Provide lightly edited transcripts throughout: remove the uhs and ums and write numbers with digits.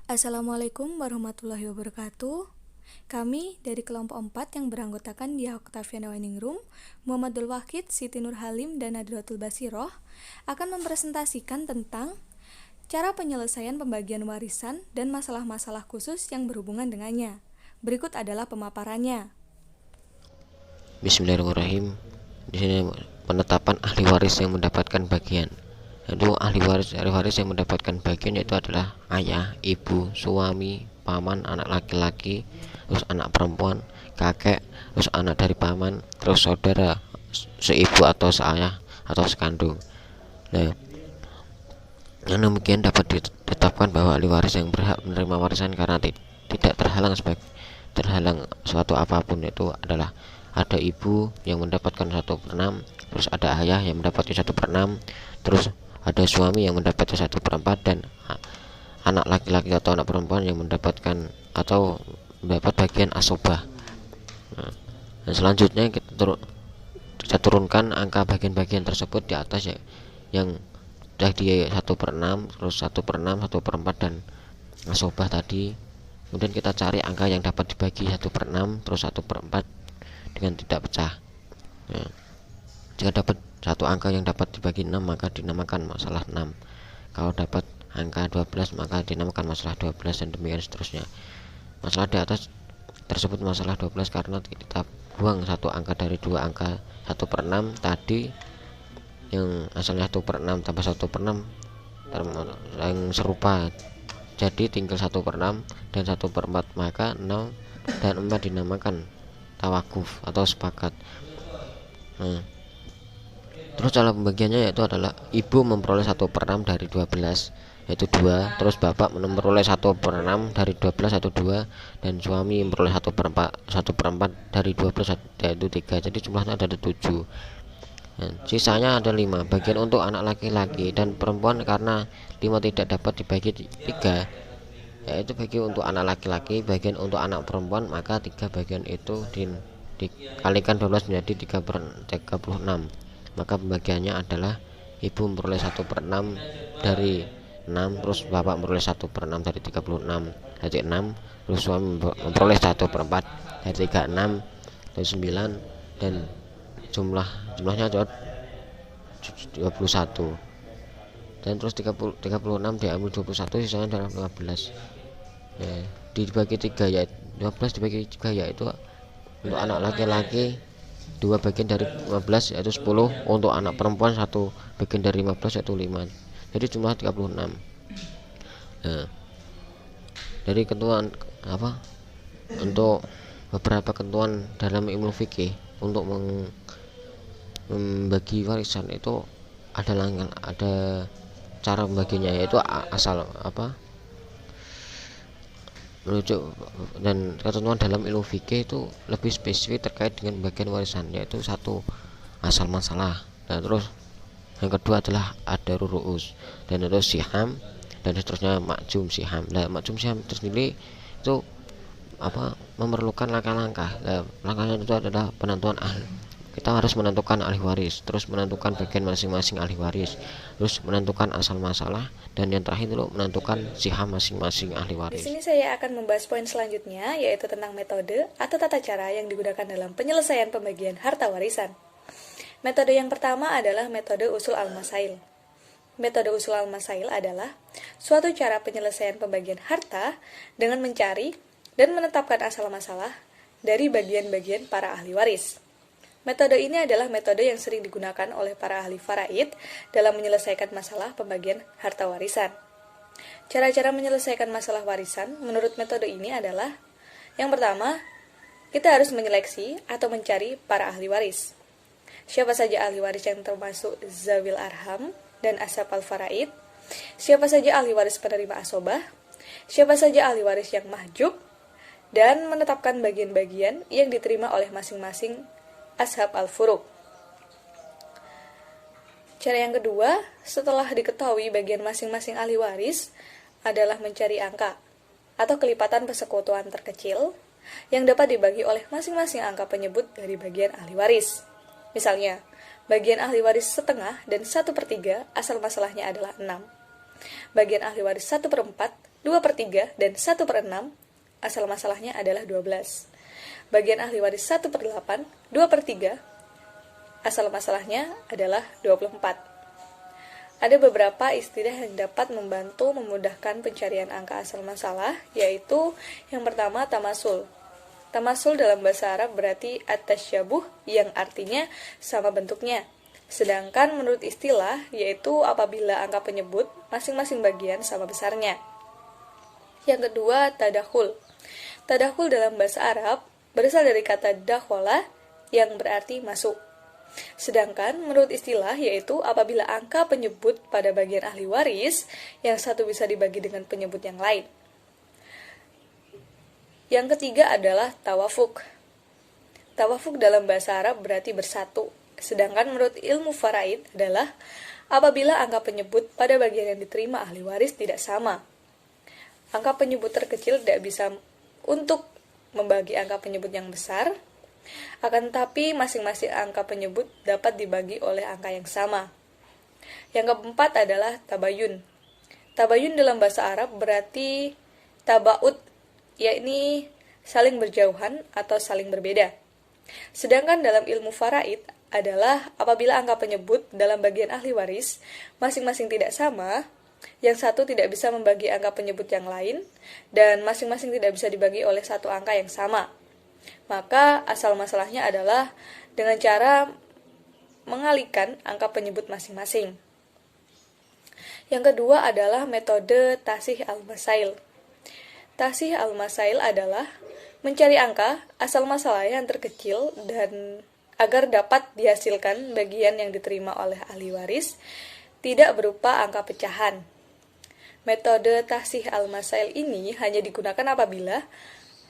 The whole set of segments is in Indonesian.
Assalamualaikum warahmatullahi wabarakatuh. Kami dari kelompok 4 yang beranggotakan di Octaviana Winning Room, Muhammadul Wahid, Siti Nur Halim, dan Nadratul Basiroh akan mempresentasikan tentang cara penyelesaian pembagian warisan dan masalah-masalah khusus yang berhubungan dengannya. Berikut adalah pemaparannya. Bismillahirrahmanirrahim. Di sini penetapan ahli waris yang mendapatkan bagian. Itu ahli waris yang mendapatkan bagian yaitu adalah ayah, ibu, suami, paman, anak laki-laki, terus anak perempuan, kakek, terus anak dari paman, terus saudara seibu atau seayah atau sekandung. Nah, yang demikian dapat ditetapkan bahwa ahli waris yang berhak menerima warisan karena tidak terhalang suatu apapun itu adalah ada ibu yang mendapatkan 1/6, terus ada ayah yang mendapatkan 1/6, terus ada suami yang mendapatkan 1/4, dan anak laki-laki atau anak perempuan yang mendapatkan atau mendapat bagian asobah. Dan selanjutnya kita turunkan angka bagian-bagian tersebut di atas ya, yang sudah di 1/6, terus 1/6, 1/4 dan asobah tadi. Kemudian kita cari angka yang dapat dibagi 1/6 terus 1/4 dengan tidak pecah. Nah, jika dapat satu angka yang dapat dibagi 6 maka dinamakan masalah 6. Kalau dapat angka 12 maka dinamakan masalah 12, dan demikian seterusnya. Masalah di atas tersebut masalah 12 karena kita buang satu angka dari dua angka 1/6 tadi yang asalnya 1/6 tambah 1/6 yang serupa, jadi tinggal 1/6 dan 1/4, maka 0 dan 4 dinamakan tawakuf atau sepakat. Nah, terus cara pembagiannya yaitu adalah ibu memperoleh 1/6 dari 12 yaitu 2, terus bapak memperoleh 1/6 dari 12 yaitu 2, dan suami memperoleh 1/4 dari 12 yaitu 3. Jadi jumlahnya ada 7. Dan sisanya ada 5 bagian untuk anak laki-laki dan perempuan. Karena 5 tidak dapat dibagi 3, yaitu bagi untuk anak laki-laki, bagian untuk anak perempuan, maka 3 bagian itu dikalikan 12 menjadi 3/36. Maka pembagiannya adalah ibu memperoleh 1/6 dari 6, terus bapak memperoleh 1/6 dari 36 jadi 6, terus suami memperoleh 1/4 dari 36 dari 9, dan jumlahnya adalah 21. Dan terus 36 diambil 21, sisanya adalah 15. Ya, dibagi 3 ya, 15 dibagi 3 yaitu untuk anak laki-laki 2 bagian dari 15 yaitu 10, untuk anak perempuan 1 bagian dari 15 yaitu 5. Jadi jumlah 36. Nah, dari ketentuan untuk beberapa ketentuan dalam ilmu fikih untuk membagi warisan itu ada cara membaginya, yaitu asal merujuk, dan ketentuan dalam ilmu fikih itu lebih spesifik terkait dengan bagian warisan, yaitu satu asal masalah, dan terus yang kedua adalah ada ru'us, dan terus siham, dan seterusnya makjum siham. Nah, makjum siham tersendiri itu memerlukan langkah-langkah. Langkahnya itu adalah penentuan ahli. Kita harus menentukan ahli waris, terus menentukan bagian masing-masing ahli waris, terus menentukan asal masalah, dan yang terakhir itu menentukan siham masing-masing ahli waris. Di sini saya akan membahas poin selanjutnya, yaitu tentang metode atau tata cara yang digunakan dalam penyelesaian pembagian harta warisan. Metode yang pertama adalah metode usul al-masail. Metode usul al-masail adalah suatu cara penyelesaian pembagian harta dengan mencari dan menetapkan asal masalah dari bagian-bagian para ahli waris. Metode ini adalah metode yang sering digunakan oleh para ahli faraid dalam menyelesaikan masalah pembagian harta warisan. Cara-cara menyelesaikan masalah warisan menurut metode ini adalah: yang pertama, kita harus menyeleksi atau mencari para ahli waris. Siapa saja ahli waris yang termasuk zawil arham dan ashab al-faraid? Siapa saja ahli waris penerima asobah? Siapa saja ahli waris yang mahjub? Dan menetapkan bagian-bagian yang diterima oleh masing-masing ashab al-furuq. Cara yang kedua, setelah diketahui bagian masing-masing ahli waris, adalah mencari angka atau kelipatan persekutuan terkecil yang dapat dibagi oleh masing-masing angka penyebut dari bagian ahli waris. Misalnya, bagian ahli waris setengah dan 1/3 asal masalahnya adalah 6. Bagian ahli waris 1/4 2/3, dan 1/6, asal masalahnya adalah 12. Bagian ahli waris 1/8, 2/3, asal masalahnya adalah 24. Ada beberapa istilah yang dapat membantu memudahkan pencarian angka asal masalah, yaitu yang pertama tamasul. Tamasul dalam bahasa Arab berarti at-tasyabuh, yang artinya sama bentuknya. Sedangkan menurut istilah, yaitu apabila angka penyebut masing-masing bagian sama besarnya. Yang kedua, tadakhul. Tadakhul dalam bahasa Arab berasal dari kata dakhola, yang berarti masuk. Sedangkan menurut istilah, yaitu apabila angka penyebut pada bagian ahli waris, yang satu bisa dibagi dengan penyebut yang lain. Yang ketiga adalah tawafuk. Tawafuk dalam bahasa Arab berarti bersatu. Sedangkan menurut ilmu faraid adalah apabila angka penyebut pada bagian yang diterima ahli waris tidak sama. Angka penyebut terkecil tidak bisa untuk membagi angka penyebut yang besar, akan tetapi masing-masing angka penyebut dapat dibagi oleh angka yang sama. Yang keempat adalah tabayun. Tabayun dalam bahasa Arab berarti tabaut, yakni saling berjauhan atau saling berbeda. Sedangkan dalam ilmu faraid adalah apabila angka penyebut dalam bagian ahli waris masing-masing tidak sama, yang satu tidak bisa membagi angka penyebut yang lain, dan masing-masing tidak bisa dibagi oleh satu angka yang sama. Maka asal masalahnya adalah dengan cara mengalihkan angka penyebut masing-masing. Yang kedua adalah metode tasih al-masail. Tasih al-masail adalah mencari angka asal masalah yang terkecil dan agar dapat dihasilkan bagian yang diterima oleh ahli waris tidak berupa angka pecahan. Metode tasih al-masail ini hanya digunakan apabila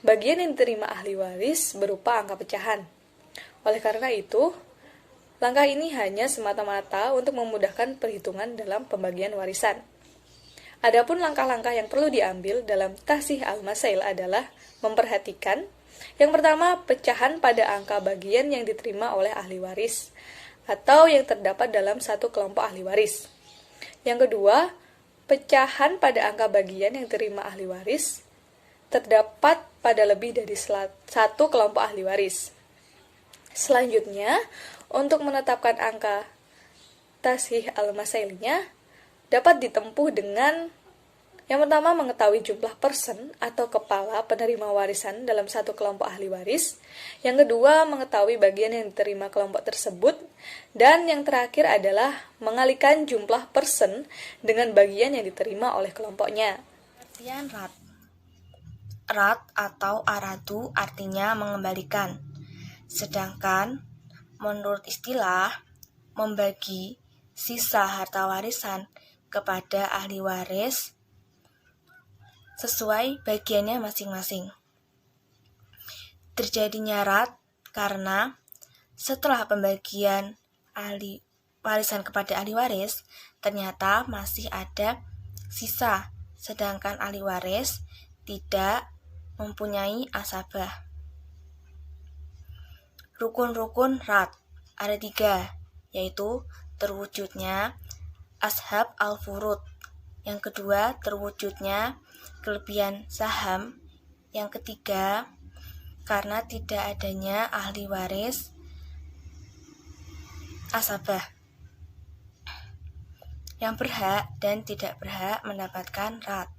bagian yang diterima ahli waris berupa angka pecahan. Oleh karena itu, langkah ini hanya semata-mata untuk memudahkan perhitungan dalam pembagian warisan. Adapun langkah-langkah yang perlu diambil dalam tasih al-masail adalah memperhatikan yang pertama, pecahan pada angka bagian yang diterima oleh ahli waris atau yang terdapat dalam satu kelompok ahli waris. Yang kedua, pecahan pada angka bagian yang diterima ahli waris terdapat pada lebih dari satu kelompok ahli waris. Selanjutnya, untuk menetapkan angka tasih al-masailnya dapat ditempuh dengan yang pertama, mengetahui jumlah person atau kepala penerima warisan dalam satu kelompok ahli waris. Yang kedua, mengetahui bagian yang diterima kelompok tersebut. Dan yang terakhir adalah mengalihkan jumlah person dengan bagian yang diterima oleh kelompoknya. Artian rat. Rat atau aradu artinya mengembalikan. Sedangkan menurut istilah, membagi sisa harta warisan kepada ahli waris sesuai bagiannya masing-masing. Terjadinya rat karena setelah pembagian ahli warisan kepada ahli waris, ternyata masih ada sisa, sedangkan ahli waris tidak mempunyai asabah. Rukun-rukun rat ada 3, yaitu terwujudnya ashab al-furud. Yang kedua, terwujudnya kelebihan saham. Yang ketiga, karena tidak adanya ahli waris asabah yang berhak dan tidak berhak mendapatkan rat.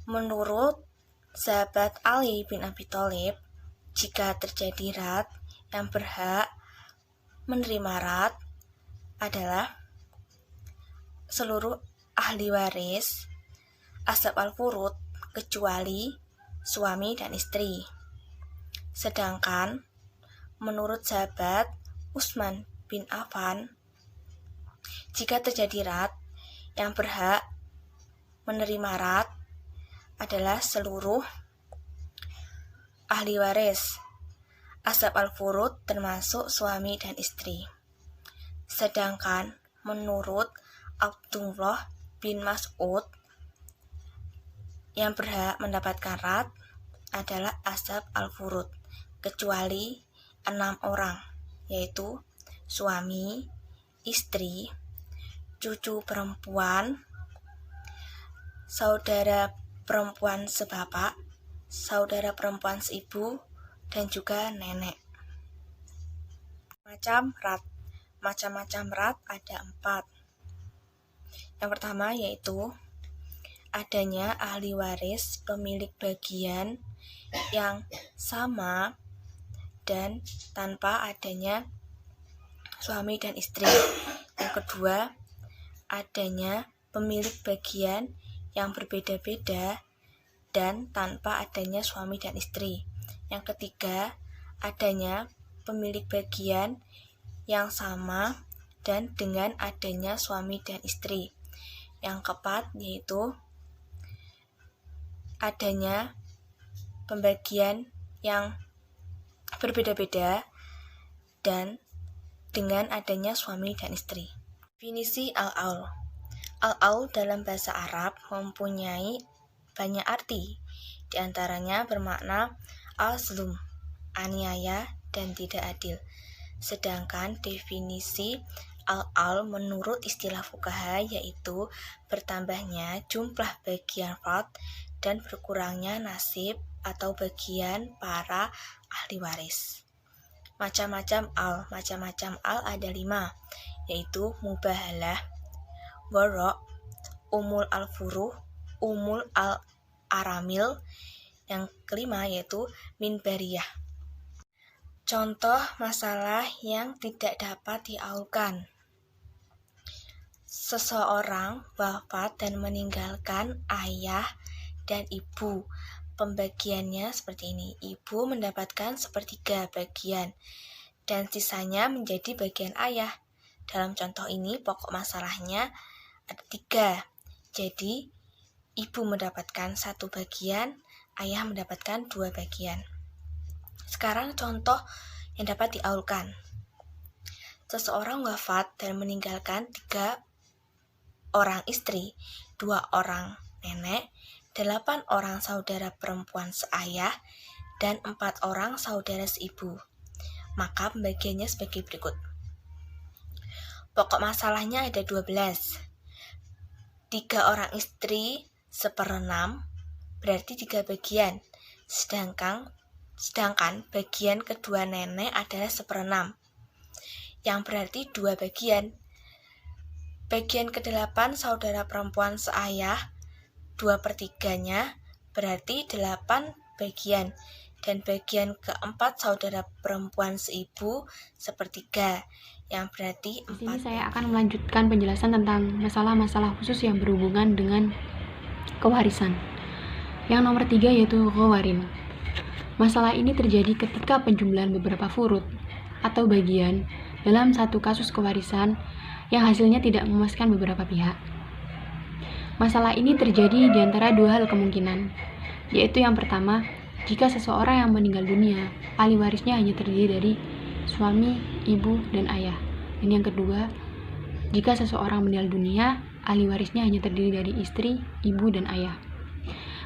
Menurut sahabat Ali bin Abi Thalib, jika terjadi rat, yang berhak menerima rat adalah seluruh ahli waris ashab al-furud kecuali suami dan istri. Sedangkan menurut sahabat Utsman bin Affan, jika terjadi rat, yang berhak menerima rat adalah seluruh ahli waris ashab al-furud termasuk suami dan istri. Sedangkan menurut Abdullah bin Mas'ud, yang berhak mendapatkan rat adalah ashab al-furud kecuali 6 orang, yaitu suami, istri, cucu perempuan, saudara perempuan sebapak, saudara perempuan seibu, dan juga nenek. Macam-macam rat ada 4. Yang pertama yaitu adanya ahli waris pemilik bagian yang sama dan tanpa adanya suami dan istri. Yang kedua, adanya pemilik bagian yang berbeda-beda dan tanpa adanya suami dan istri. Yang ketiga, adanya pemilik bagian yang sama dan dengan adanya suami dan istri. Yang keempat, yaitu adanya pembagian yang berbeda-beda dan dengan adanya suami dan istri. Definisi al-aul. Al-aul dalam bahasa Arab mempunyai banyak arti, di antaranya bermakna al-zulm, aniaya dan tidak adil. Sedangkan definisi al-aul menurut istilah fuqaha yaitu bertambahnya jumlah bagian fard dan berkurangnya nasib atau bagian para ahli waris. Macam-macam al ada 5, yaitu mubahalah, wara', umul al-furuh, umul al-aramil. Yang kelima yaitu minbariyah. Contoh masalah yang tidak dapat diaulkan. Seseorang wafat dan meninggalkan ayah dan ibu. Pembagiannya seperti ini. Ibu mendapatkan 1/3 bagian dan sisanya menjadi bagian ayah. Dalam contoh ini pokok masalahnya ada 3. Jadi ibu mendapatkan 1 bagian, ayah mendapatkan 2 bagian. Sekarang contoh yang dapat diaulkan. Seseorang wafat dan meninggalkan 3 orang istri, 2 orang nenek, 8 orang saudara perempuan seayah, dan 4 orang saudara seibu. Maka pembagiannya sebagai berikut. Pokok masalahnya ada 12. 3 orang istri 1/6 berarti 3 bagian. Sedangkan bagian kedua nenek adalah 1/6. Yang berarti 2 bagian. Bagian ke-8 saudara perempuan seayah 2/3-nya berarti 8 bagian. Dan bagian ke-4 saudara perempuan seibu 1/3 yang berarti 4. Di sini saya akan melanjutkan penjelasan tentang masalah-masalah khusus yang berhubungan dengan kewarisan. Yang nomor 3 yaitu qawarin. Masalah ini terjadi ketika penjumlahan beberapa furud atau bagian dalam satu kasus kewarisan yang hasilnya tidak memuaskan beberapa pihak. Masalah ini terjadi di antara 2 hal kemungkinan, yaitu yang pertama, jika seseorang yang meninggal dunia, ahli warisnya hanya terdiri dari suami, ibu, dan ayah. Dan yang kedua, jika seseorang meninggal dunia, ahli warisnya hanya terdiri dari istri, ibu, dan ayah.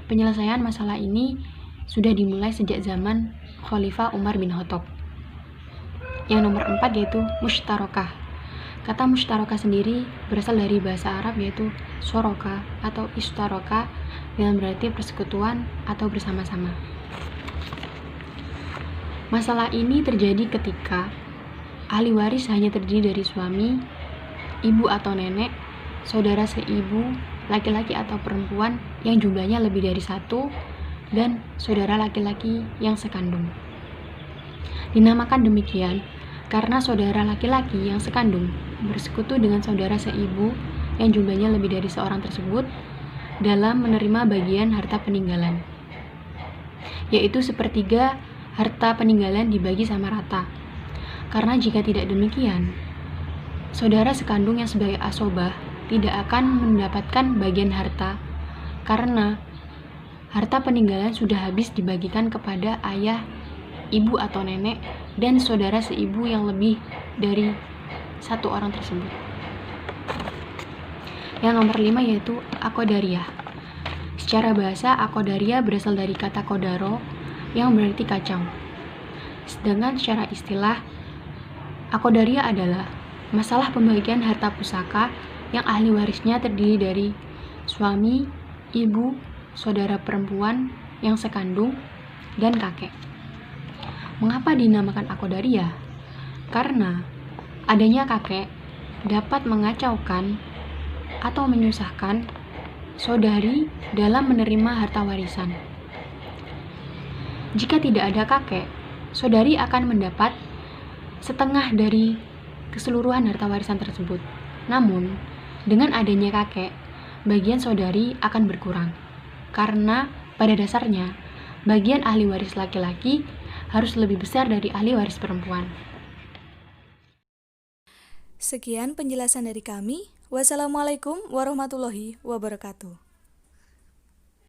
Penyelesaian masalah ini sudah dimulai sejak zaman Khalifah Umar bin Khattab. Yang nomor 4 yaitu mushtarakah. Kata mushtarakah sendiri berasal dari bahasa Arab yaitu soroka atau istaroka yang berarti persekutuan atau bersama-sama. Masalah ini terjadi ketika ahli waris hanya terdiri dari suami, ibu atau nenek, saudara seibu, laki-laki atau perempuan yang jumlahnya lebih dari 1, dan saudara laki-laki yang sekandung. Dinamakan demikian karena saudara laki-laki yang sekandung bersekutu dengan saudara seibu yang jumlahnya lebih dari seorang tersebut dalam menerima bagian harta peninggalan, yaitu 1/3 harta peninggalan dibagi sama rata. Karena jika tidak demikian, saudara sekandung yang sebagai asobah tidak akan mendapatkan bagian harta karena harta peninggalan sudah habis dibagikan kepada ayah, ibu atau nenek, dan saudara seibu yang lebih dari 1 orang tersebut. Yang nomor 5 yaitu akodariyah. Secara bahasa, akodariyah berasal dari kata kodaro yang berarti kacau. Sedangkan secara istilah, akodariyah adalah masalah pembagian harta pusaka yang ahli warisnya terdiri dari suami, ibu, saudara perempuan yang sekandung, dan kakek. Mengapa dinamakan akodaria? Karena adanya kakek dapat mengacaukan atau menyusahkan saudari dalam menerima harta warisan. Jika tidak ada kakek, saudari akan mendapat setengah dari keseluruhan harta warisan tersebut. Namun, dengan adanya kakek, bagian saudari akan berkurang. Karena pada dasarnya, bagian ahli waris laki-laki harus lebih besar dari ahli waris perempuan. Sekian penjelasan dari kami. Wassalamualaikum warahmatullahi wabarakatuh.